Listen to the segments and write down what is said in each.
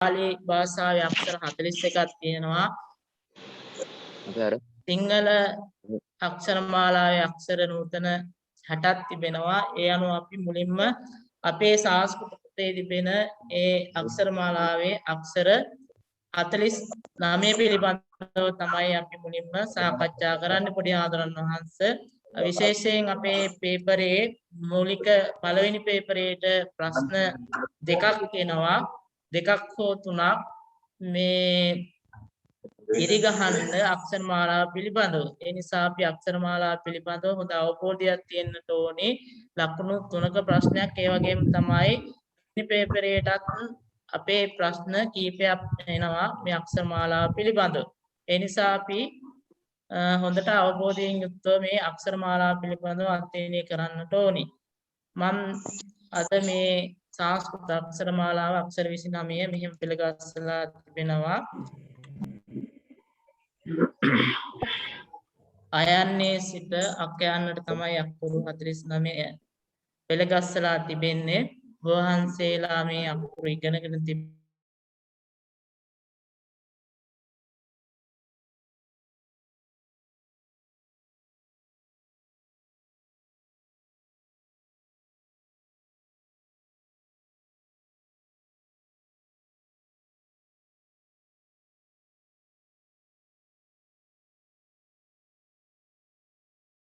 පාලි භාෂාවේ අක්ෂර 41ක් තියෙනවා. අපි අර සිංහල අක්ෂර මාලාවේ අක්ෂර නූතන 60ක් තිබෙනවා. ඒ අනුව අපි මුලින්ම අපේ සංස්කෘත පොතේ තිබෙන ඒ අක්ෂර මාලාවේ අක්ෂර 49 පිළිබඳව තමයි අපි මුලින්ම සාකච්ඡා කරන්න. පොඩි ආදරණ වහන්සේ විශේෂයෙන් අපේ පේපරේ මූලික පළවෙනි පේපරේට ප්‍රශ්න දෙකක් එනවා. දෙකක් හෝ තුනක් මේ ඉරිගහන්න අක්ෂර මාලාව පිළිබඳව. ඒ නිසා අපි අක්ෂර මාලාව පිළිබඳව හොඳ අවබෝධයක් තියෙන්නට ඕනේ. ලකුණු 3ක ප්‍රශ්නයක් ඒ වගේම තමයි මේ පේපරේටත් අපේ ප්‍රශ්න කීපයක් එනවා මේ අක්ෂර මාලාව පිළිබඳව. ඒ නිසා අපි හොඳට අවබෝධයෙන් යුක්තව මේ අක්ෂර මාලාව පිළිබඳව අධ්‍යයනය කරන්නට ඕනේ. මම අද මේ සංස්කෘත අක්ෂර මාලාව අක්ෂර 29 මෙහෙම පිළිගස්සලා තිබෙනවා. අයන්නේ සිට අක්යන්නට තමයි අකුරු 49 පෙළගස්සලා තිබෙන්නේ. වහන්සේලා මේ අකුරු ඉගෙනගෙන තිබෙනවා.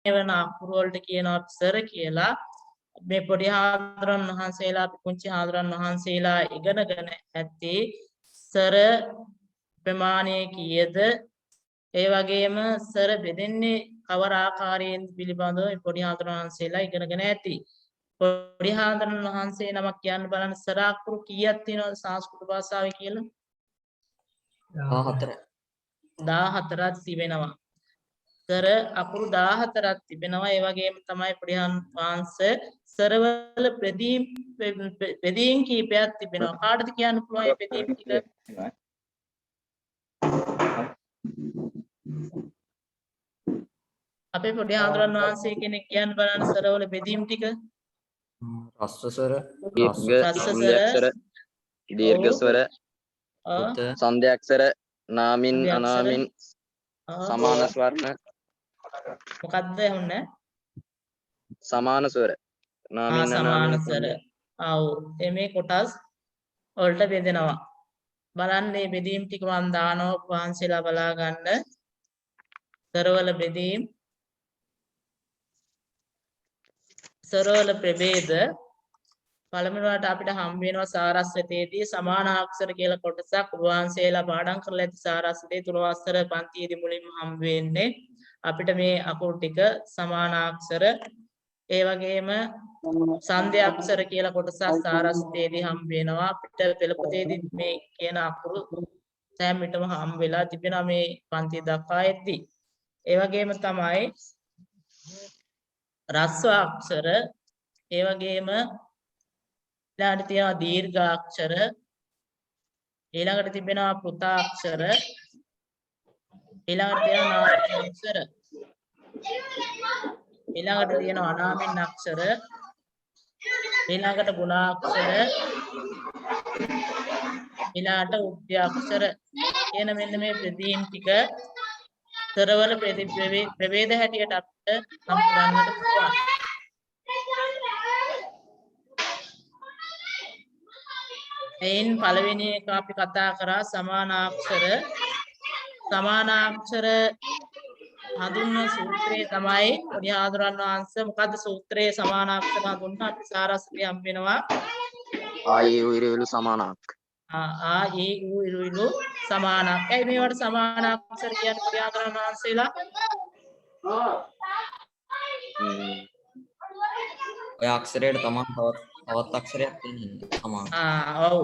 එවන අකුරු වලට කියනවා සර කියලා. මේ පොඩි හාමුදුරන් වහන්සේලා පුංචි හාමුදුරන් වහන්සේලා ඉගෙනගෙන ඇත්තේ සර ප්‍රමාණය කීයද? ඒ වගේම සර බෙදෙන්නේ කවර ආකාරයෙන් පිළිබඳව පොඩි හාමුදුරන් වහන්සේලා ඉගෙනගෙන ඇති. පොඩි හාමුදුරන් වහන්සේ නමක් කියන්න බලන්න සර අකුරු කීයක් තියෙනවද සංස්කෘත භාෂාවේ කියලා? 14. 14ක් තිබෙනවා. සර අකුරු 14ක් තිබෙනවා. ඒ වගේම තමයි පොඩි වංශ සරවල බෙදීම් කීපයක් තිබෙනවා. කාටද කියන්න පුළුවන් මේ බෙදීම් ටික? අපේ පොඩි ආන්දරන් වහන්සේ කෙනෙක් කියන්න බලන්න සරවල බෙදීම් ටික. රස්වසර, රස්වසර, දීර්ඝ ස්වර, සංධ්‍යාක්ෂර, නාමින් අනාමින්, සමාන ස්වර්ණ. මොකද්ද හොන්නේ? සමාන ස්වර. නාමින් අනාමින් ස්වර. ආව් මේ කොටස් වලට බෙදෙනවා. බලන්න මේ බෙදීම් ටික මම දානවා වහන්සේලා බලා ගන්න. සරවල බෙදීම්, සරවල ප්‍රභේද පළමුවට අපිට හම් වෙනවා සාරස්වතයේදී සමානාක්ෂර කියලා කොටසක් වහන්සේලා පාඩම් කරලා ඇති සාරස්වතයේ තුනවස්තර පන්තියේදී මුලින්ම හම් වෙන්නේ අපිට මේ අකුරු ටික සමානාක්ෂර. ඒ වගේම සංධ්‍යාක්ෂර කියලා කොටසක් සාරස්වතයේදී හම් වෙනවා. අපිට පෙළ පොතේදී මේ කියන අකුරු සෑම විටම හම් වෙලා තිබෙනවා මේ පන්තිය දක්වා එද්දී. ඒ වගේම තමයි රස්ව අක්ෂර, ඒ වගේම ඊළඟට තියෙනවා දීර්ඝාක්ෂර, ඊළඟට තිබෙනවා පෘථාක්ෂර, ඊළඟට තියෙනවා නාමිකාක්ෂර, ඊළඟට තියෙනවා අනාමින් අක්ෂර, ඊළඟට ගුණාක්ෂර, ඊළඟට උද්‍යාක්ෂර කියන මෙන්න මේ බෙදීම් ටික සරවල ප්‍රභේද හැටියට අපිට නම් කරන්නට පුළුවන්. එයින් පළවෙනි එක අපි කතා කරා සමානාක්ෂර. සමානාක්ෂර හඳුන්වන සූත්‍රය තමයි පොඩි ආදරණ වංශ. මොකද්ද සූත්‍රයේ සමානාක්ෂර හඳුන්වන අපි සාරස්ත්‍රය හම් වෙනවා. ඉරු සමානාක්. ඉරු සමානක්. ඇයි මේවට සමානාක්ෂර කියන්නේ පොඩි ආදරණ වංශේලා? ඔය අක්ෂරයට තමයි තවත් අක්ෂරයක් තියෙන්නේ සමාන. ඔව්.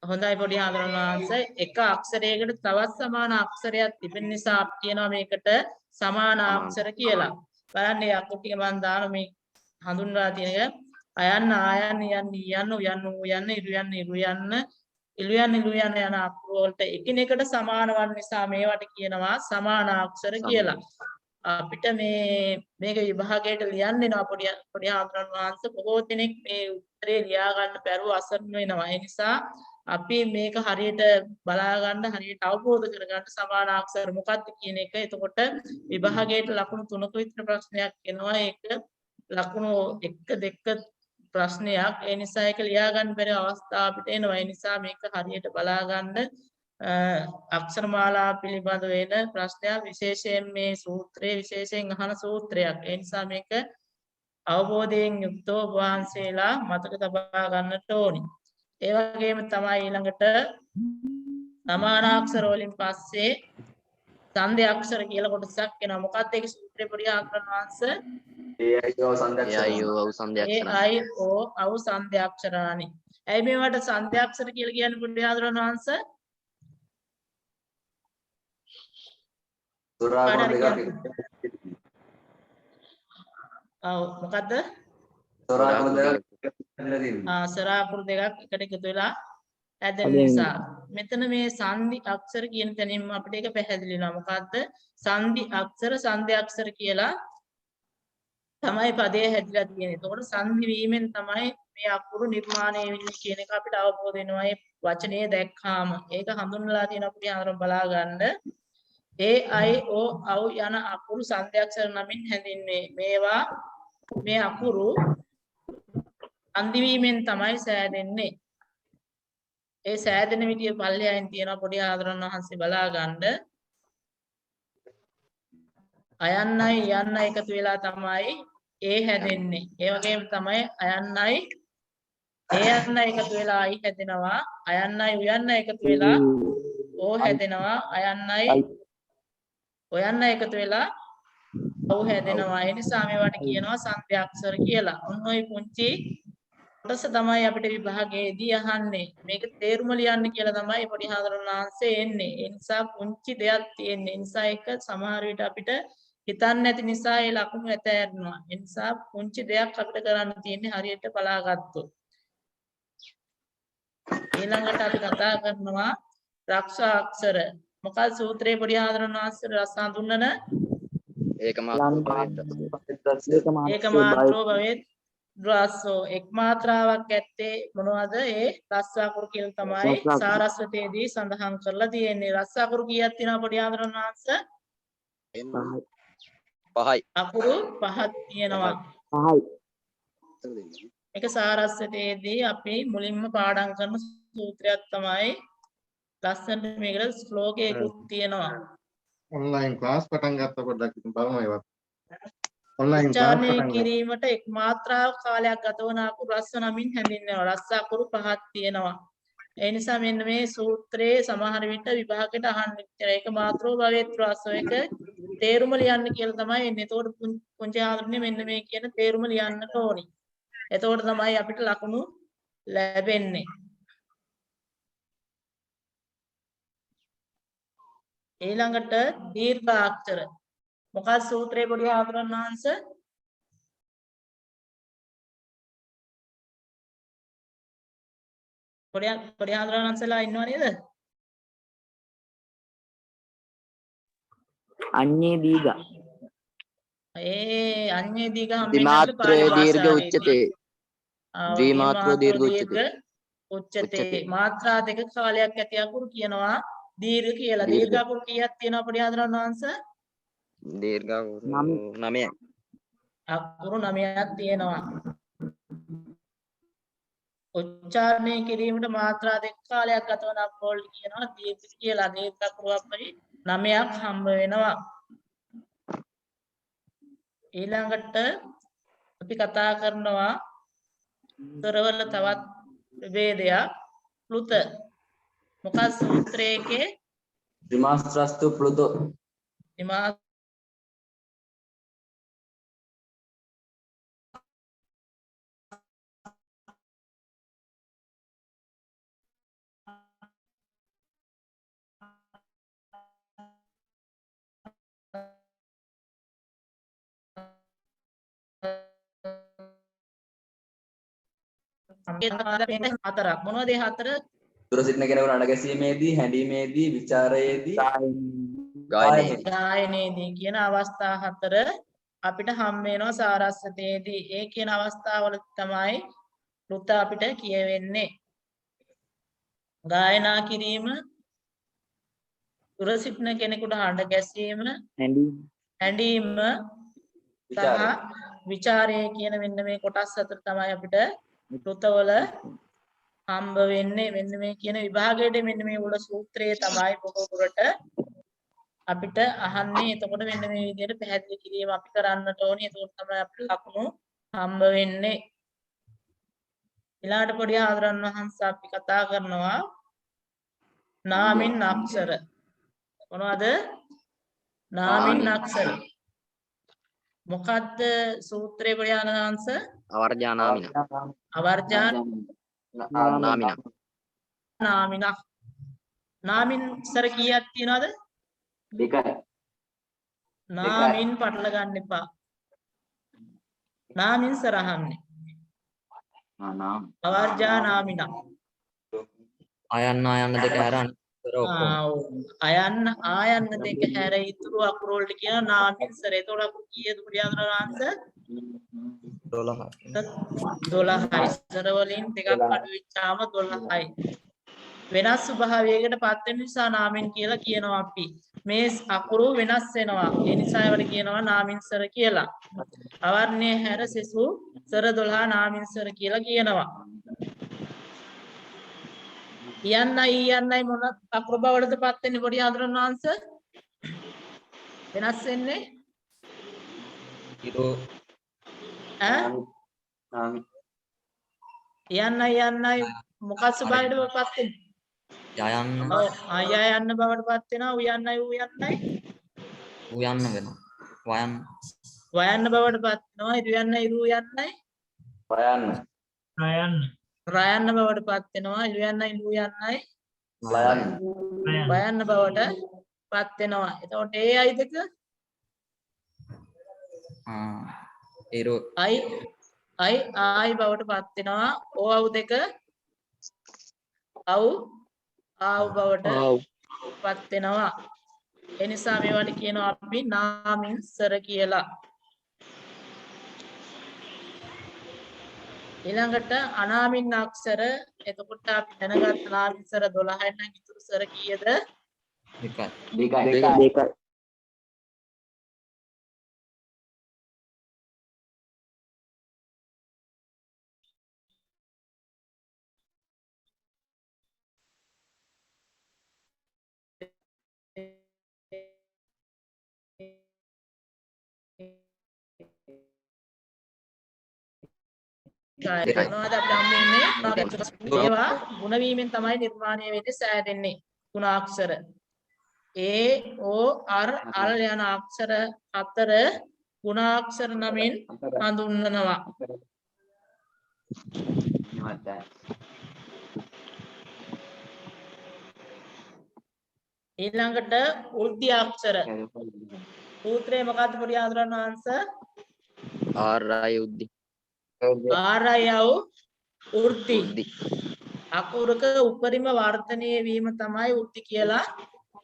හොඳයි පොඩි ආදරණ වංශ. එක අක්ෂරයකට තවත් සමාන අක්ෂරයක් තිබෙන නිසා අපි කියනවා මේකට සමානාක්ෂර කියලා. බලන්න මේ අකුරු ටික මම දාන මේ හඳුන්වලා තියෙන එක අයන්න ආයන්න යන්න යන්න උයන්න උයන්න ඉරු යන්න ඉරු යන්න ඉලු යන්න ඉලු යන්න යන අකුරු වලට එකිනෙකට සමාන වන නිසා මේවට කියනවා සමානාක්ෂර කියලා. අපිට මේක විභාගයට ලියන්න වෙනවා පොඩි ආන්දරන් වහන්සේ. බොහෝ දෙනෙක් මේ උත්තරේ ලියා ගන්න බැරුව අසරණ වෙනවා. ඒ නිසා අපි මේක හරියට බලා ගන්න හරියට අවබෝධ කරගන්න සමානාක්ෂර මොකක්ද කියන එක. එතකොට විභාගයට ලකුණු 3ක විතර ප්‍රශ්නයක් එනවා. ඒක ලකුණු 1 2 ප්‍රශ්නයක්. ඒ නිසා ඒක ලියා ගන්න බැරි අවස්ථා අපිට එනවා. ඒ නිසා මේක හරියට බලා ගන්න අක්ෂර මාලා පිළිබඳ වෙන ප්‍රශ්නයක්, විශේෂයෙන් මේ සූත්‍රයේ විශේෂයෙන් අහන සූත්‍රයක්. ඒ නිසා මේක අවබෝධයෙන් යුක්තව වහන්සේලා මතක තබා ගන්නට ඕනි. ඒ වගේම තමයි ඊළඟට සමානාක්ෂර වලින් පස්සේ සංධි අක්ෂර කියලා කොටසක් එනවා. මොකක්ද ඒක සූත්‍රේ පොඩි ආකරණ වංශ AIO සංධි අක්ෂරානි. ඇයි මේවට සංධි අක්ෂර කියලා කියන්නේ පොඩි ආකරණ වංශ? මොකද්ද? සරාකුරු දෙකක් එකට එකතු වෙලා හැදෙන නිසා. මෙතන මේ සංධි අක්ෂර කියන තැනින්ම අපිට ඒක පැහැදිලි වෙනවා. මොකද්ද? සංධි අක්ෂර කියලා තමයි පදේ හැදිලා තියෙන්නේ. එතකොට සංධි වීමෙන් තමයි මේ අකුරු නිර්මාණය වෙන්නේ කියන එක අපිට අවබෝධ වෙනවා. මේ වචනේ දැක්කාම ඒක හඳුන්වලා තියෙන අපිට අරන් බලා ගන්න. AIO අව් යන අකුරු සංධි අක්ෂර නමින් හැඳින්වේ. මේ අකුරු සංධි වීමෙන් තමයි සෑදෙන්නේ. ඒ සෑදෙන විදිය පල්ලෙයන් තියෙන පොඩි ආදරණ වහන්සේ බලා ගන්න. අයන්නයි යන්න එකතු වෙලා තමයි ඒ හැදෙන්නේ. ඒ වගේම තමයි අයන්නයි යන්න එකතු වෙලා අයි හැදෙනවා. අයන්නයි උයන්න එකතු වෙලා ඕ හැදෙනවා. අයන්නයි ඔයන්න එකතු වෙලා ඔව් හැදෙනවා. ඒ නිසා මේවට කියනවා සංධි අක්ෂර කියලා. ඔන්න ඔය පුංචි කොටස තමයි අපිට විභාගයේදී අහන්නේ. මේක තේරුම ලියන්න කියලා තමයි පොඩි හාමුදුරන්වහන්සේ එන්නේ. ඒ නිසා පුංචි දෙයක් තියෙන්නේ. ඒ නිසා ඒක සමහර විට අපිට හිතන්නේ නැති නිසා ඒ ලකුණු ඇතෑරෙනවා. ඒ නිසා පුංචි දෙයක් අපිට කරන්න තියෙන්නේ හරියට බලාගත්තොත්. ඊළඟට අපි කතා කරනවා රක්ෂා අක්ෂර. මොකක්ද සූත්‍රයේ පොඩි හාමුදුරන්වහන්සේ රස හඳුන්වන ඒක මාත්‍රෝ භවෙත් රසෝ එක් මාත්‍රාවක් ඇත්තේ මොනවද? ඒ රස් අකුරු කියලා තමයි සාරස්වතයේදී සඳහන් කරලා තියෙන්නේ. රස් අකුරු කීයක් තියෙනවද පොඩි හාමුදුරන්වහන්සේ? 5යි. අකුරු 5ක් තියෙනවා. 5යි. ඒක සාරස්වතයේදී අපි මුලින්ම පාඩම් කරන සූත්‍රයක් තමයි. ලස්සනට මේකට ශ්ලෝකයකුත් තියෙනවා. ඔන්ලයින් ක්ලාස් පටන් ගත්ත පොඩ්ඩක් ඉතින් බලමු ඒවත්. උච්චාරණය කිරීමට එක් මාත්‍රාවක් කාලයක් ගත වන අකුරු රස්ස නමින් හැඳින්වෙනවා. රස්ස අකුරු 5ක් තියෙනවා. ඒ නිසා මෙන්න මේ සූත්‍රයේ සමහර විට විභාගයට අහන්නේ. ඒක මාත්‍රෝ භවෙත් රසෝ එක තේරුම ලියන්න කියලා තමයි එන්නේ. එතකොට පුංචි ආදරණේ මෙන්න මේ කියන තේරුම ලියන්නට ඕනි. එතකොට තමයි අපිට ලකුණු ලැබෙන්නේ. ඊළඟට දීර්ඝාක්ෂර. මොකක්ද සූත්‍රයේ පොඩි ආදරණ වංශ? පොඩි ආදරණ වංශලා ඉන්නව නේද? අඤ්ඤේ දීඝ. අඤ්ඤේ දීඝ ද්විමාත්‍රෝ දීර්ඝ උච්චතේ. ද්විමාත්‍රෝ දීර්ඝ උච්චතේ. මාත්‍රා දෙක කාලයක් ඇති අකුරු කියනවා දීර්ඝ කියලා. දීර්ඝ අකුරු කීයක් තියෙනවද පොඩි ආදරණ වංශ? දීර්ඝ අකුරු 9යි. අකුරු 9ක් තියෙනවා. උච්චාරණය කිරීමට මාත්‍රා දෙක කාලයක් ගත වන අකුරු වලට කියනවා දීර්ඝ කියලා. දීර්ඝ අකුරු අපරි 9ක් හම්බ වෙනවා. ඊළඟට අපි කතා කරනවා ස්වරවල තවත් ප්‍රභේදයක් ප්ලුත. මොකක්ද සූත්‍රයේ ත්‍රිමාත්‍රස්තු ප්ලුතෝ. හතරක්. මොනවද ඒ හතර? දුර සිටින කෙනෙකුට අඬ ගැසීමේදී, හැඬීමේදී, විචාරයේදී, ගායනයේදී කියන අවස්ථා හතර අපිට හම් වෙනවා සාරස්වතයේදී. ඒ කියන අවස්ථාවල තමයි ෘත අපිට කියවෙන්නේ. ගායනා කිරීම දුර සිටින කෙනෙකුට හඬ ගැසීම ඇඬීම සහ විචාරය කියන මෙන්න මේ කොටස් හතර තමයි අපිට කෘතවල හම්බ වෙන්නේ මෙන්න මේ කියන විභාගයේ මෙන්න මේ උල සූත්‍රයේ තමයි බොහෝ දුරට අපිට අහන්නේ එතකොට මෙන්න මේ විදිහට පැහැදිලි කිරීම අපි කරන්නට ඕනේ එතකොට තමයි අපිට ලකුණු හම්බ වෙන්නේ ඊළාට පොඩි ආදරන් වහන්සේ අපි කතා කරනවා නාමින් අක්ෂර මොනවද නාමින් අක්ෂර මොකද්ද සූත්‍රයේ පොඩි ආදරන් වහන්සේ අවර්ජා නාමින අවර්ජා නාමින නාමින නාමින් අක්ෂර කීයක් තියෙනවද දෙකයි නාමින් පටල ගන්න එපා නාමින් සරහන්නේ නාම අවර්ජා නාමින අයන්න අයන්න දෙක හැර අනිතර ඔක්කොම අයන්න ආයන්න දෙක හැර ඉතුරු අකුරු වලට කියන නාමින් සර එතකොට අකුරු කීයද පුරියාදරාංශ 12යි සර වලින් දෙකක් අඩු වෙච්චාම 12යි වෙනස් ස්වභාවයකට පත් වෙන නිසා නාමින් කියලා කියනවා අපි මේ අකුරු වෙනස් වෙනවා ඒ නිසා ඒවට කියනවා නාමින් සර කියලා අවර්ණයේ හැර සෙසු සර 12 නාමින් සර කියලා කියනවා යන්නයි මොන අකුරු බවටද පත් වෙන්නේ පොඩි ආදරණ වංශ වෙනස් වෙන්නේ ඉරෝ යන්නයි මොකක් ස්වභාවයටද පත් වෙන්නේ යයන්න ඔව් ආය යන්න බවට පත් වෙනවා උයන්නයි උයන්න වෙනවා වයන් වයන්න බවට පත් වෙනවා ඉරු යන්නයි රයන්න බවට පත් වෙනවා ඉරු යන්නයි වයන්න බවට පත් වෙනවා එතකොට ඒ අයි දෙක ඉරෝ ආයි බවට පත් වෙනවා ඕ අවු දෙක ආව් බවට පත් වෙනවා ඒ නිසා මේවට කියනවා අපි නාමින් සර කියලා ඊළඟට අනාමින් අක්ෂර එතකොට අපි දැනගත්ත නාමින් සර 12යි නම් ඉතුරු සර කීයද දෙකයි මොනවද අපිට හම්බෙන්නේ ඒවා ගුණ වීමෙන් තමයි නිර්මාණය වෙන්නේ සෑදෙන්නේ ගුණාක්ෂර ඒ ඕ අර් අල් යන අක්ෂර අතර ගුණාක්ෂර නමින් හඳුන්වනවා ඊළඟට වෘද්ධි අක්ෂර සූත්‍රයේ මොකක්ද පොඩි ආදරණ වංශ ආරාය උද්දි ආරයව වෘද්ධි අකුරක උපරිම වර්ධනය වීම තමයි වෘද්ධි කියලා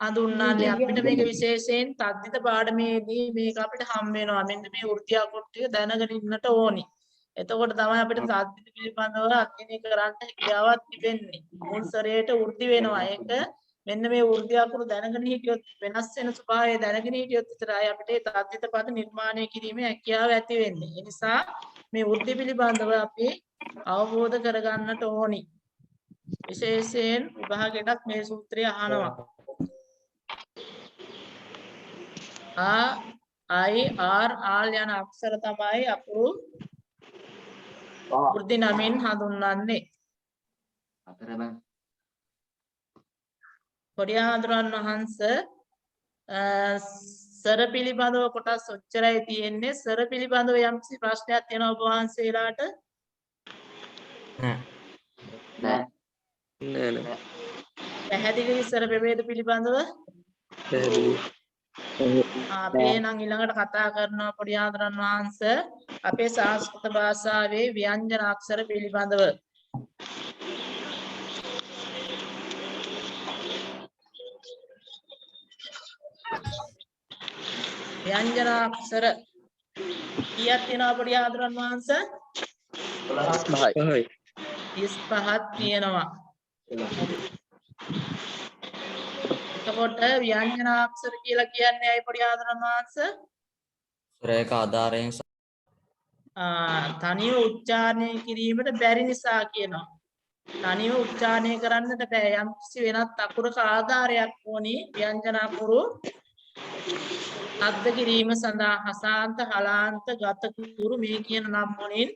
හඳුන්වන්නේ අපිට මේක විශේෂයෙන් තද්දිත පාඩමේදී මේක අපිට හම් වෙනවා මෙන්න මේ වෘද්ධි අකුරු ටික දැනගෙන ඉන්නට ඕනි එතකොට තමයි අපිට තද්දිත පිළිබඳව අධ්‍යයනය කරන්න හැකියාවක් තිබෙන්නේ මුල් සරයට වෘද්ධි වෙනවා ඒක මෙන්න මේ වෘද්ධි අකුරු දැනගෙන හිටියොත් වෙනස් වෙන ස්වභාවය දැනගෙන හිටියොත් විතරයි අපිට තද්දිත පද නිර්මාණය කිරීමේ හැකියාව ඇති වෙන්නේ ඒ නිසා මේ වෘද්ධි පිළිබඳව අපි අවබෝධ කරගන්නට ඕනි විශේෂයෙන් විභාගයටත් මේ සූත්‍රය අහනවා ආයි ආර් ආල් යන අක්ෂර තමයි අකුරු වෘද්ධි නමින් හඳුන්වන්නේ පොඩි ආදරන් වහන්සේ සර පිළිබඳව කොටස් ඔච්චරයි තියෙන්නේ සර පිළිබඳව යම්කිසි ප්‍රශ්නයක් තියෙනවා ඔබ වහන්සේලාට නෑ පැහැදිලි සර ප්‍රභේද පිළිබඳව අපි නම් ඊළඟට කතා කරනවා පොඩි ආදරන් වහන්සේ අපේ සංස්කෘත භාෂාවේ ව්‍යංජන අක්ෂර පිළිබඳව ව්‍යංජන අක්ෂර කීයක් තියෙනවද පොඩි ආදරන් වහන්සේ 35යි 35ක් තියෙනවා එතකොට ව්‍යංජනාක්ෂර කියලා කියන්නේ අය පොඩි ආදරණ වංශ සුරේක ආධාරයෙන් තනිව උච්චාරණය කිරීමට බැරි නිසා කියනවා. තනිව උච්චාරණය කරන්නට බෑ. යම් කිසි වෙනත් අකුරක ආධාරයක් ඕනි ව්‍යංජන අකුරු අද්ද කිරීම සඳහා හසාන්ත හලාන්ත ගත කුරු මේ කියන නම් වලින්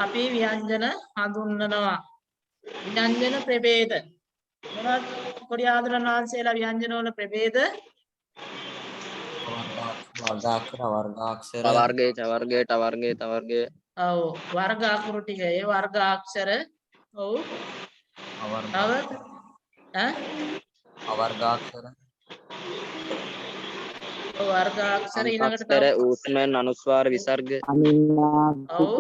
අපි ව්‍යංජන හඳුන්වනවා. ව්‍යංජන ප්‍රභේද මොනවද පොඩි ආදරණ වංශේලා ව්‍යංජන වල ප්‍රභේද වර්ගාක්ෂර වර්ගාක්ෂර වර්ගය ඔව් වර්ග අකුරු ටික ඒ වර්ග අක්ෂර ඔව් තව අවර්ගාක්ෂර වර්ග අක්ෂර ඊළඟට අන්තාක්ෂර තව ඌස්මන් අනුස්වාර විසර්ග ඔව්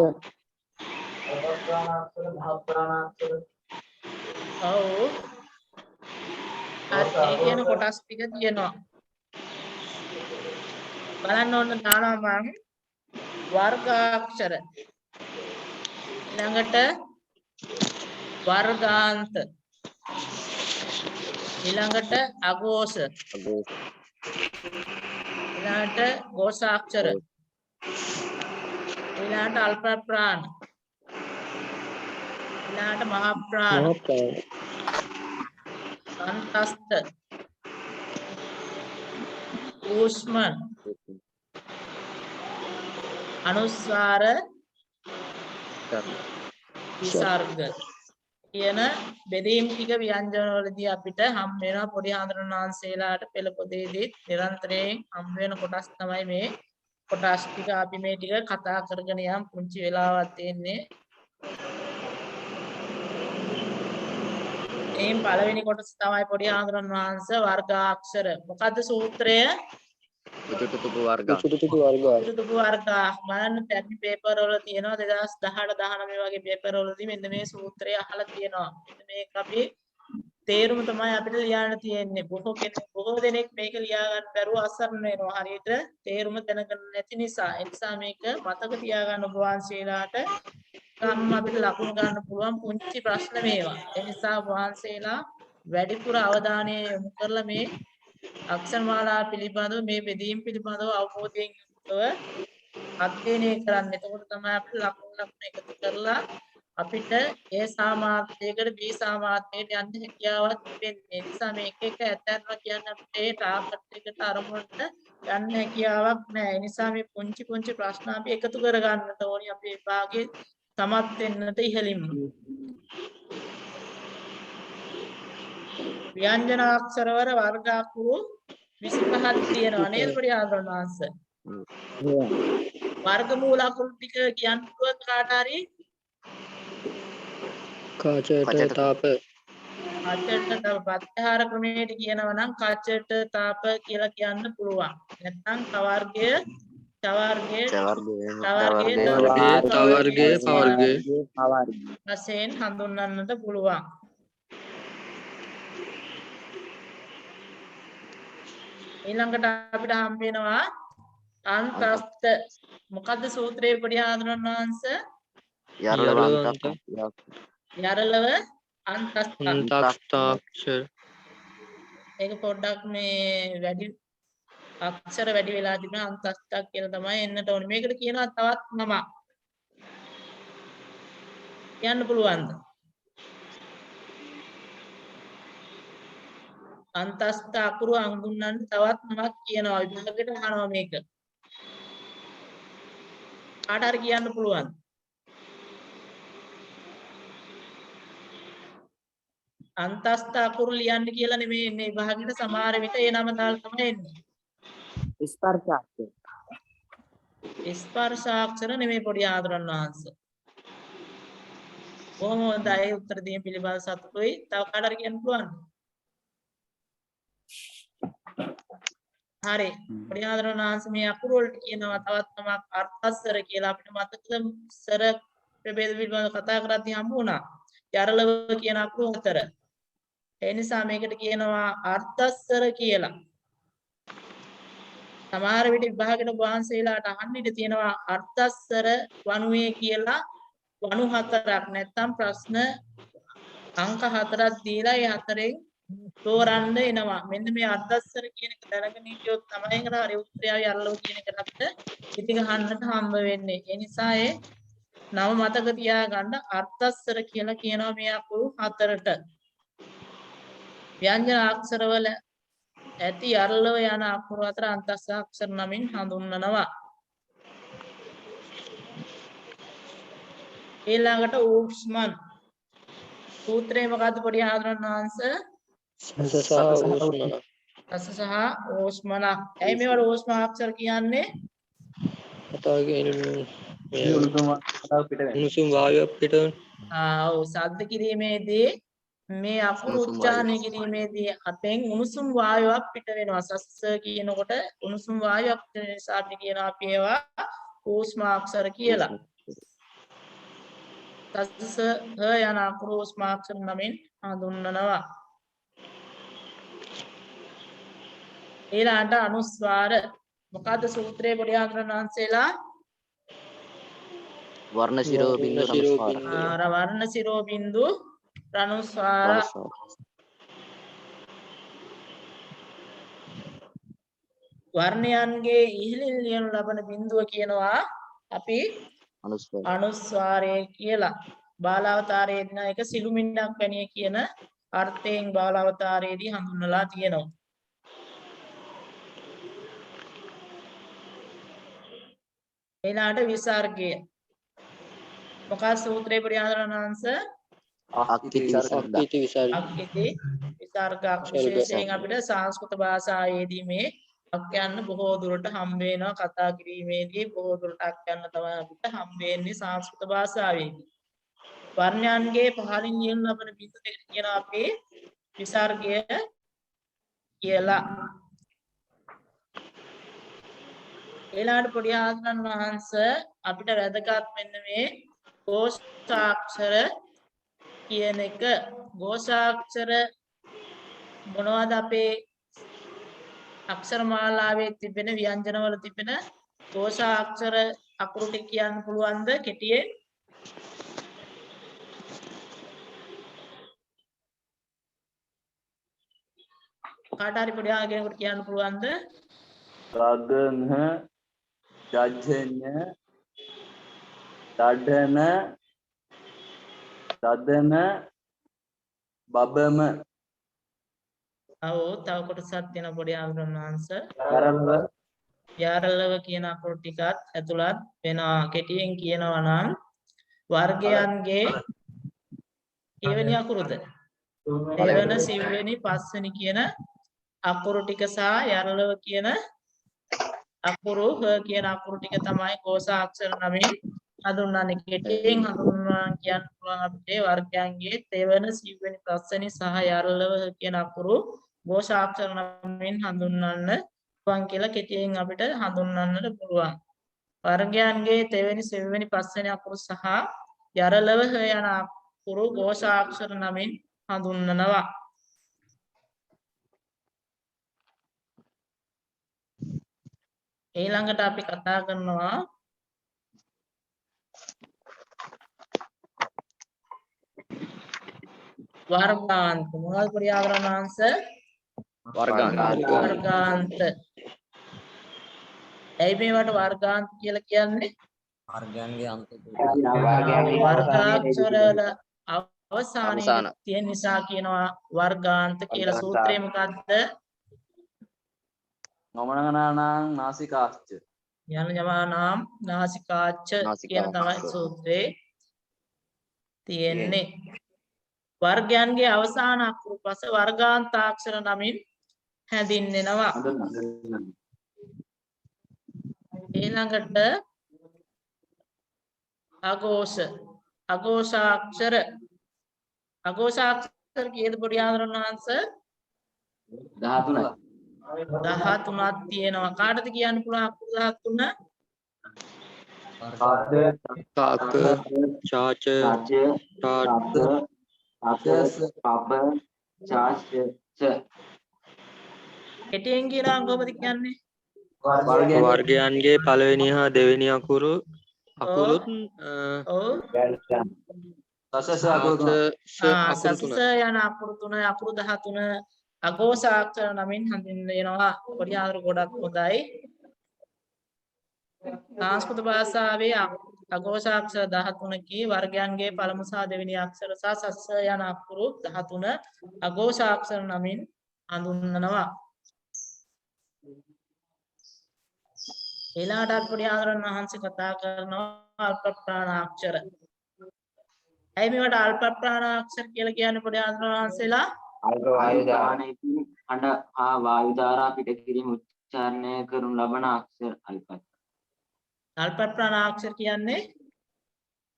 ඔව් ඒ කියන කොටස් ටික තියෙනවා. බලන්න ඕන දානවා මම වර්ගාක්ෂර ඊළඟට වර්ගාන්ත ඊළඟට අඝෝෂ ඊළඟට ഘോഷාක්ෂර ඊළඟට අල්ප ප්‍රාණ ඊළඟට මහ ප්‍රාණ අන්තස්ත ඌෂ්මන් අනුස්වාර විසර්ග කියන බෙදීම් ටික ව්‍යංජන වලදී අපිට හම් වෙනවා. පොඩි ආදරණ වංශේලාට පෙළ පොතේදී නිරන්තරයෙන් හම් වෙන කොටස් තමයි මේ කොටස් ටික. අපි මේ ටික කතා කරගෙන යම් පුංචි වෙලාවක් තියෙන්නේ. මේ පළවෙනි කොටස තමයි පොඩි ආදරණ වංශ වර්ගාක්ෂර. මොකද්ද සූත්‍රය? උතුටුපු වර්ග උතුටුපු වර්ග බලන්න පැපි පේපර් වල තියෙනවා 2018 19 වගේ පේපර් වලදී මෙන්න මේ සූත්‍රය අහලා තියෙනවා. මෙන්න මේක අපි තේරුම තමයි අපිට ලියන්න තියෙන්නේ. බොහෝ දෙනෙක් මේක ලියා ගන්න බැරුව අසරණ වෙනවා. හරියට තේරුම දැනගන්න නැති නිසා. ඒ නිසා මේක මතක තියාගන්න ඔබ වහන්සේලාට ගම් අපිට ලකුණු ගන්න පුළුවන් පුංචි ප්‍රශ්න මේවා. ඒ නිසා ඔබ වහන්සේලා වැඩිපුර අවධානය යොමු කරලා මේ අක්ෂරමාලා පිළිබඳව මේ බෙදීම් පිළිබඳව අවබෝධයෙන් යුක්තව අධ්‍යයනය කරන්න. එතකොට තමයි අපිට ලකුණු එකතු කරලා අපිට ඒ සාමාර්ථයකට B සාමාර්ථයට යන්න හැකියාවක් තිබෙන්නේ. ඒ නිසා මේක එක ඇත්තටම කියන්නේ අපිට ඒ ටාගට් එකට අරමුණට යන්න හැකියාවක් නැහැ. ඒ නිසා මේ පුංචි පුංචි ප්‍රශ්න අපි එකතු කරගන්නට ඕනි අපේ විභාගයේ සමත් වෙන්නට ඉහළින්ම. ව්‍යංජන අක්ෂරවල වර්ග අකුරු 25ක් තියෙනවා නේද පොඩි ආදරණ වංශ? වර්ගමූල අකුරු ටික කියන්න පුළුවන් කාට හරි? කචට තාප ප්‍රත්‍යහාර ක්‍රමයට කියනවා නම් කචට තාප කියලා කියන්න පුළුවන්. නැත්නම් කවර්ගය වශයෙන් හඳුන්වන්නට පුළුවන්. ඊළඟට අපිට හම් වෙනවා අන්තස්ත. මොකද්ද සූත්‍රයේ පොඩි ආදරණ වංශ? යරලව අන්තස්තාක්ෂර. ඒක පොඩ්ඩක් මේ වැඩි අක්ෂර වැඩි වෙලා තිබෙන අන්තස්තක් කියලා තමයි එන්නට ඕනේ. මේකට කියනවා තවත් නමක්. කියන්න පුළුවන්ද? අන්තස්ත අකුරු හඳුන්වන්න තවත් නමක් කියනවා. විභාගයට අහනවා මේක. කාට හරි කියන්න පුළුවන්? අන්තස්ත අකුරු ලියන්න කියලා නෙමෙයි එන්නේ විභාගෙට. සමහර විට ඒ නම දාලා තමයි එන්නේ. ස්පර්ශාක්ෂර නෙමෙයි පොඩි ආදරණ වංශ. කොහොම හොඳයි උත්තර දීම පිළිබඳ සතුටුයි. තව කාට හරි කියන්න පුළුවන්? හරි. පොඩි ආදරණ වංශ මේ අකුරු වලට කියනවා තවත් නමක් අර්ථස්සර කියලා. අපිට මතකද සර ප්‍රභේද පිළිබඳව කතා කරද්දී හම්බ වුණා. යරලව කියන අකුරු හතර. ඒ නිසා මේකට කියනවා අර්ථස්සර කියලා. සමහර විට විභාගෙට වහන්සේලාට අහන්න ඉඩ තියෙනවා අර්ථස්සර වනුවේ කියලා වනු හතරක් නැත්නම් ප්‍රශ්න අංක 4ක් දීලා ඒ හතරෙන් තෝරන්න එනවා. මෙන්න මේ අර්ථස්සර කියන එක දැනගෙන හිටියොත් තමයි ඒකට හරි උත්තරය යරලව කියන එකට අපිට ඉති ගන්නට හම්බ වෙන්නේ. ඒ නිසා ඒ නව මතක තියාගන්න අර්ථස්සර කියලා කියනවා මේ අකුරු හතරට. ව්‍යංජන අක්ෂරවල ඇති යරලව යන අකුරු අතර අන්තස්සාක්ෂර නමින් හඳුන්වනවා. ඊළඟට ඌක්ෂ්මන් සූත්‍රය මොකද්ද පොඩි ආදරණ වංශ? සස සහ ඌෂ්මන. රස සහ ඕස්මන. ඇයි මේවට ඕස්මාක්ෂර කියන්නේ? කතාවකින් උණුසුම් වායුවක් පිට වෙන. ඔව් සද්ද කිරීමේදී මේ අකුරු උච්චාරණය කිරීමේදී අතෙන් උණුසුම් වායුවක් පිට වෙනවා. සස්ස කියනකොට උණුසුම් වායුවක් පිට වෙන නිසා අපි කියනවා අපි ඒවා ඕස්මාක්ෂර කියලා. සස්ස හ යන අකුරු ඕස්මාක්ෂර නමින් හඳුන්වනවා. ඊළඟට අනුස්වාර මොකද්ද සූත්‍රයේ පොඩි ආන්දරණ වංශේලා? වර්ණ ශිරෝ බින්දු නමස්කාර. වර්ණ සිරෝ බින්දු රනුස්වාර. වර්ණයන්ගේ ඉහළින් ලියනු ලබන බිඳුව කියනවා අපි අනුස්වාරය කියලා. බාලාවතාරයේ දින එක සිළුමිණ්ඩක් වැනිය කියන අර්ථයෙන් බාලාවතාරයේදී හඳුන්වලා තියෙනවා. ඊළාට විසර්ගය මොකක්ද සූත්‍රයේ පොඩි ආදරණ වංශ? අක්කිති විසර්ග. අක්කිති විසර්ග විශේෂයෙන් අපිට සංස්කෘත භාෂාවේදී මේ අක්යන්න බොහෝ දුරට හම්බ වෙනවා. කතා කිරීමේදී බොහෝ දුරට අක්යන්න තමයි අපිට හම්බ වෙන්නේ සංස්කෘත භාෂාවේදී. වර්ණයන්ගේ පහළින් ලියන ලබන බිඳු දෙකට කියනවා අපි විසර්ගය කියලා. ඊළඟට පොඩි ආදරණ වංශ අපිට වැදගත් මෙන්න මේ ഘോഷාක්ෂර කියන එක. ഘോഷාක්ෂර මොනවද අපේ අක්ෂර මාලාවේ තිබෙන ව්‍යංජනවල තිබෙන ഘോഷාක්ෂර අකුරු ටික කියන්න පුළුවන්ද කෙටියෙන්? කාට හරි පොඩි ආගෙනකට කියන්න පුළුවන්ද? රගහ ජජ්ජන දඩන දදන බබම. ඔව් තව කොටසක් තියෙන පොඩි ආඳුරන් වංශ. කරලව යාරලව කියන අකුරු ටිකත් ඇතුළත් වෙනවා. කෙටියෙන් කියනවා නම් වර්ගයන්ගේ එවැනි අකුරුද? දෙවන, සිව්වෙනි, පස්වෙනි කියන අකුරු ටික සහ යරලව කියන අකුරු හ කියන අකුරු ටික තමයි ഘോഷාක්ෂර නමින් හඳුන්වන්නේ. කෙටියෙන් හඳුන්වනවා කියන්න පුළුවන් අපිට වර්ගයන්ගේ දෙවන, සිව්වෙනි, පස්වෙනි සහ යරලව කියන අකුරු ഘോഷාක්ෂර නමින් හඳුන්වන්න පුළුවන් කියලා කෙටියෙන් අපිට හඳුන්වන්නට පුළුවන්. වර්ගයන්ගේ දෙවෙනි, සිව්වෙනි, පස්වෙනි අකුරු සහ යරලව යන අකුරු ഘോഷාක්ෂර නමින් හඳුන්වනවා. ඊළඟට අපි කතා කරනවා වර්ගාන්ත. මොනවද පොඩි ආවරණ වංශ? වර්ගාන්ත. ඇයි මේවට වර්ගාන්ත කියලා කියන්නේ? වර්ගයන්ගේ අන්ත වර්ගාක්ෂර වල අවසානයේ තියෙන නිසා කියනවා වර්ගාන්ත කියලා. සූත්‍රය මොකද්ද? නමනගනානං නාසිකාස්ච යන යමානම් නාසිකාච්ච කියන තමයි සූත්‍රේ තියෙන්නේ. වර්ගයන්ගේ අවසාන අකුරු පස වර්ගාන්තාක්ෂර නමින් හැඳින්වෙනවා. ඊළඟට අඝෝෂ. අඝෝෂාක්ෂර. අඝෝෂාක්ෂර කීයද පොඩි ආදරණ වංශ? 13යි. 13ක් තියෙනවා. කාටද කියන්න පුළුවන් අකුරු 13? කාක චාච තාත් පබ චාච ච. කෙටියෙන් කියනවා කොහොමද කියන්නේ? වර්ගයන්ගේ පළවෙනි හා දෙවෙනි අකුරුත් ඔව් සසස අකුරු තුන. සසස යන අකුරු තුන අකුරු 13 අඝෝෂාක්ෂර නමින් හඳුන්වනවා. පොඩි ආදර ගොඩක් හොඳයි. සංස්කෘත භාෂාවේ අඝෝෂාක්ෂර 13කි වර්ගයන්ගේ පළමු සහ දෙවෙනි අක්ෂර සහ සස්ස යන අකුරු 13 අඝෝෂාක්ෂර නමින් හඳුන්වනවා. ඊළාටත් පොඩි ආදරණ වහන්සේ කතා කරනවා අල්ප ප්‍රාණාක්ෂර. ඇයි මේවට අල්ප ප්‍රාණාක්ෂර කියලා කියන්නේ පොඩි ආදරණ වහන්සේලා? අල්ප වායු දානයකින් හඬ හා වායු ධාරා පිට කිරීම උච්චාරණය කරනු ලබන අක්ෂර අල්පයි. අල්ප ප්‍රාණාක්ෂර කියන්නේ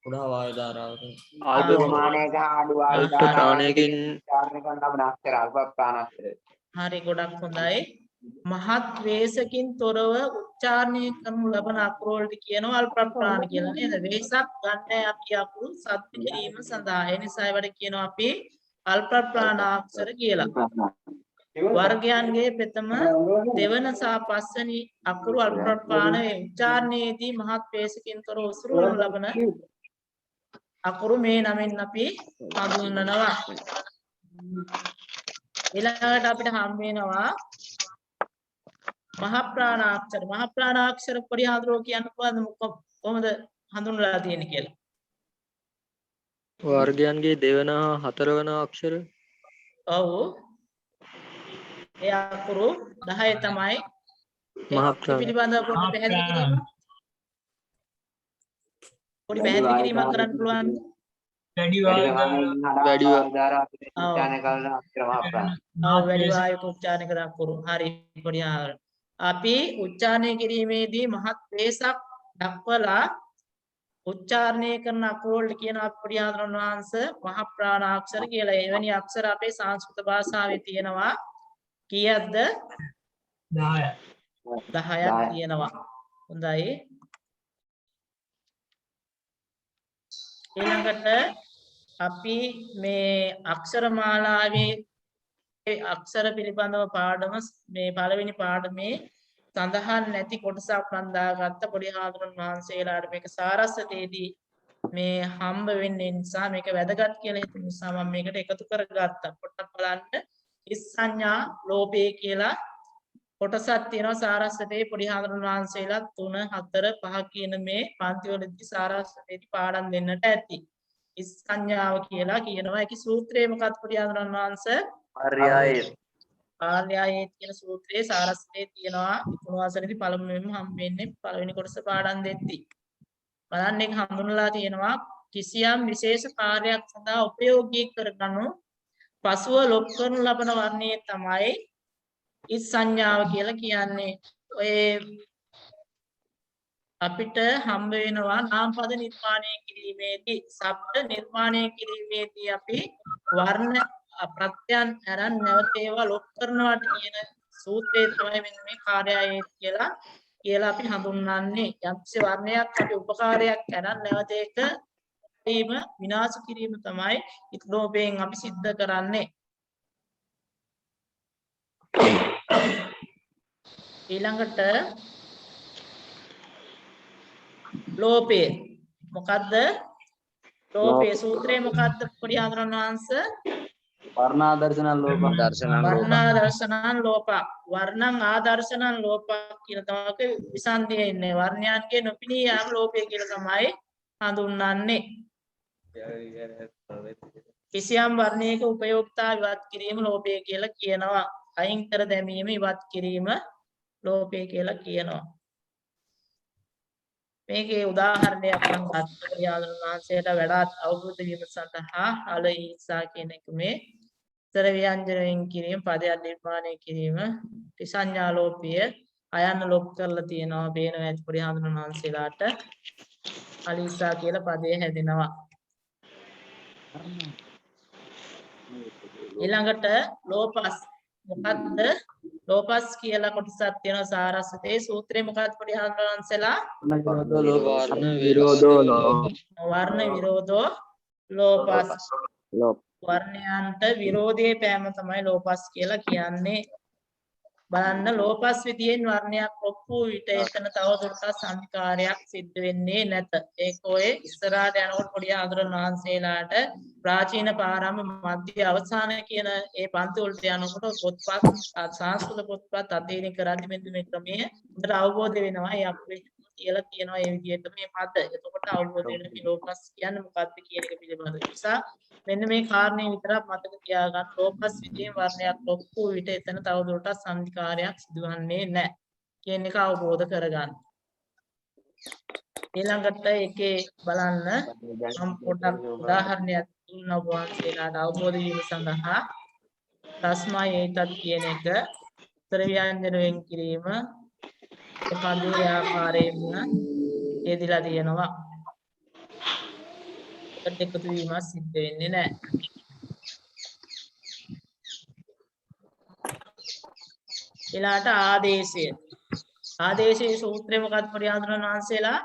කුඩා වායු ධාරාවක අල්ප ප්‍රමාණයක ආඩු වායු ප්‍රාණයකින් උච්චාරණය කරන ලබන අක්ෂර අල්ප ප්‍රාණාක්ෂර. හරි ගොඩක් හොඳයි. මහත් වේසකින් තොරව උච්චාරණය කරනු ලබන අකුරු වලට කියනවා අල්ප ප්‍රාණ කියලා නේද? වේසක් ගන්න අපි අකුරු සද්ද කිරීම සඳහා. ඒ නිසා ඒවට කියනවා අපි අල්ප ප්‍රාණාක්ෂර කියලා. වර්ගයන්ගේ ප්‍රථම දෙවන සහ පස්වෙනි අකුරු අල්ප ප්‍රාණ වේ. උච්චාරණයේදී මහත් වේසකින් තොරව උසුරුවනු ලබන අකුරු මේ නමින් අපි හඳුන්වනවා. ඊළඟට අපිට හම් වෙනවා මහ ප්‍රාණාක්ෂර. මහ ප්‍රාණාක්ෂර පොඩි හඳුරෝ කියන්න කොහොමද හඳුන්වලා තියෙන්නේ කියලා. වර්ගයන්ගේ දෙවන හා හතරවන අක්ෂර. ඔව්. ඒ අකුරු 10 තමයි. මහ ප්‍රාණ. පිළිබඳව පොඩි පැහැදිලි කිරීමක්. පොඩි පැහැදිලි කිරීමක් කරන්න පුළුවන්. වැඩි වායු ධාරා පිට උච්චාරණය කරන අක්ෂර මහ ප්‍රාණ. වැඩි වායු උච්චාරණය කරන අකුරු. හරි පොඩි ආකාරය. අපි උච්චාරණය කිරීමේදී මහත් වේසක් දක්වලා උච්චාරණය කරන අකුරු වලට කියන පොඩි ආදරණ වංශ මහ ප්‍රාණාක්ෂර කියලා. එවැනි අක්ෂර අපේ සංස්කෘත භාෂාවේ තියෙනවා කීයක්ද? 10ක් තියෙනවා. හොඳයි. ඊළඟට අපි මේ අක්ෂර මාලාවේ අක්ෂර පිළිබඳව පාඩම මේ පළවෙනි පාඩමේ සඳහන් නැති කොටසක් නන්දාගත්ත පොඩි ආදරණ වහන්සේලාට මේක සාරස්වතේදී මේ හම්බ වෙන්නේ නිසා මේක වැදගත් කියලා හිතන නිසා මම මේකට එකතු කරගත්තා. පොඩ්ඩක් බලන්න ඉස්සඤ්ඤා ලෝපේ කියලා කොටසක් තියෙනවා සාරස්වතේ පොඩි ආදරණ වහන්සේලා 3 4 5 කියන මේ පන්ති වලදී සාරස්වතේදී පාඩම් දෙන්නට ඇති. ඉස්සඤ්ඤාව කියලා කියනවා. ඒකේ සූත්‍රය මොකක්ද පොඩි ආදරණ වහන්සේ? ආර්යයේත් කියන සූත්‍රයේ සාරස්වතේ තියෙනවා. උන්වහන්සේලාදී පළමුවෙන්ම හම්බෙන්නේ පළවෙනි කොටස පාඩම් දෙද්දී. බලන්න ඒක හඳුන්වලා තියෙනවා කිසියම් විශේෂ කාර්යයක් සඳහා උපයෝගී කරගනු පසුව ලොක් කරනු ලබන වර්ණයේ තමයි ඉස් සංඥාව කියලා කියන්නේ. ඔය අපිට හම්බ වෙනවා නාම පද නිර්මාණය කිරීමේදී ශබ්ද නිර්මාණය කිරීමේදී අපි වර්ණ ප්‍රත්‍යයන් අරන් නැවත ඒවා ලොක් කරනවාට කියන සූත්‍රය තමයි මෙන්න මේ කාර්යය කියලා අපි හඳුන්වන්නේ. යම්කිසි වර්ණයක් අපි උපකාරයක් අරන් නැවත ඒක විනාශ කිරීම තමයි ඉක්ලෝපයෙන් අපි සිද්ධ කරන්නේ. ඊළඟට ලෝපය මොකද්ද? ලෝපේ සූත්‍රය මොකද්ද පොඩි ආදරණ වංශ? වර්ණාදර්ශනං ලෝපං වර්ණාදර්ශනං ලෝප වර්ණං ආදර්ශනං ලෝප කියලා තමයි විසන්දියේ ඉන්නේ. වර්ණයන්ගේ නොපිනී යාම ලෝපය කියලා තමයි හඳුන්වන්නේ. කිසියම් වර්ණයක උපයෝගිතා ඉවත් කිරීම ලෝපය කියලා කියනවා. අයින් කර දැමීම ඉවත් කිරීම ලෝපය කියලා කියනවා. මේකේ උදාහරණයක් මම ගත්තා යාළුවෝ වහන්සේට වඩාත් අවබෝධ වීම සඳහා අල ඊසා කියන එක මේ තර ව්‍යංජනයෙන් කිරීම පදයක් නිර්මාණය කිරීම ත්‍රිසඤ්ඤා ලෝපය අයන්න ලොක් කරලා තියෙනවා බේනවා ඇති පොඩි යාළුවෝ වහන්සේලාට අලීසා කියලා පදේ හැදෙනවා. ඊළඟට ලෝපස් මොකද්ද? ලෝපස් කියලා කොටසක් තියෙනවා සාරස්වතේ සූත්‍රේ මොකක්ද පොඩි යාළුවෝ වහන්සේලා? වර්ණ විරෝධෝ ලෝපස් වර්ණයන්ට විරෝධයේ පෑම තමයි ලෝපස් කියලා කියන්නේ. බලන්න ලෝපස් විදියෙන් වර්ණයක් ඔප්පු විට එතන තවදුරටත් සංස්කාරයක් සිද්ධ වෙන්නේ නැත. ඒක ඔය ඉස්සරහට යනකොට පොඩි ආඳුරන් වහන්සේලාට ප්‍රාචීන පාරම්භ මධ්‍ය අවසාන කියන ඒ පන්ති වලට යනකොට පොත්පත් සංස්කෘත පොත්පත් අධ්‍යයනය කරද්දී මෙන්න මේ ක්‍රමය හොඳට අවබෝධ වෙනවා. ඒ අපේ කියලා කියනවා ඒ විදිහට මේ පද. එතකොට අවබෝධ වෙන මේ ලෝපස් කියන්නේ මොකක්ද කියන එක පිළිබඳව. නිසා මෙන්න මේ කාරණේ විතරක් මතක තියාගන්න. ලෝපස් විදියෙන් වර්ණයක් ඔප්පු විට එතන තවදුරටත් සංස්කාරයක් සිදුවන්නේ නැහැ කියන එක අවබෝධ කරගන්න. ඊළඟට එකේ බලන්න මම පොඩක් උදාහරණයක් දුන්නා වහන්සේලාට අවබෝධ වීම සඳහා තස්මා ඒතත් කියන එක උත්තර ව්‍යංජන වෙන් කිරීම පදේ ආකාරයෙන්ම යෙදিলা තියෙනවා. ඒකට එකතු වීම සිද්ධ වෙන්නේ නැහැ. ඊළාට ආදේශය. ආදේශයේ සූත්‍රය මොකක්ද පොඩි ආඳුරන් වහන්සේලා?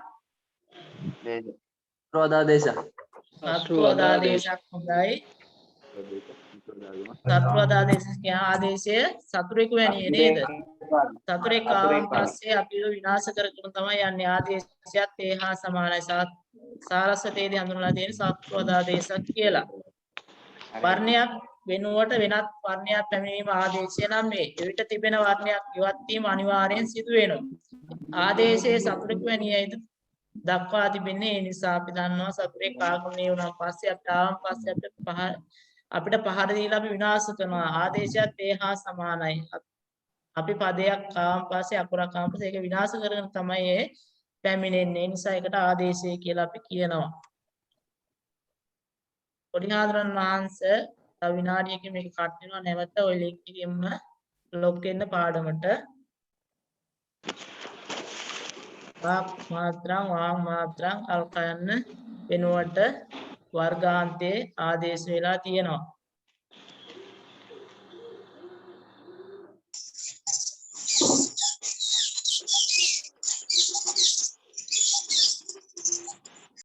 ප්‍රෝදාදේශ. සත්වදාදේශක් හොඳයි. සත්වදාදේශ කියන ආදේශය සතුරෙකු වැනියේ නේද? සතුරෙක් ආවන් පස්සේ අපිව විනාශ කරගෙන තමයි යන්නේ. ආදේශයත් ඒ හා සමානයි. සාරස්වතේදී හඳුන්වලා තියෙන සත්වදාදේශ කියලා. වර්ණයක් වෙනුවට වෙනත් වර්ණයක් පැමිණීම ආදේශය නම් මේ. එවිට තිබෙන වර්ණයක් ඉවත් වීම අනිවාර්යෙන් සිදු වෙනවා. ආදේශයේ සතුරෙකු වැනියයිද දක්වා තිබෙන්නේ. ඒ නිසා අපි දන්නවා සතුරෙක් ආගමනය වුණාන් පස්සේ අපිට පහර දීලා අපි විනාශ කරනවා. ආදේශයත් ඒ හා සමානයි. අපි පදයක් ආවන් පස්සේ අකුරක් ආවන් පස්සේ ඒක විනාශ කරගෙන තමයි ඒ පැමිණෙන්නේ. ඒ නිසා ඒකට ආදේශය කියලා අපි කියනවා. පොඩි ආදරන් වහන්සේ තව විනාඩියකින් මේක කට් වෙනවා. නැවත ඔය ලින්ක් එකෙන්ම ලොග් වෙන්න පාඩමට. වාක් මාත්‍රං අල්කයන් වෙනුවට වර්ගාන්තයේ ආදේශ වෙලා තියෙනවා.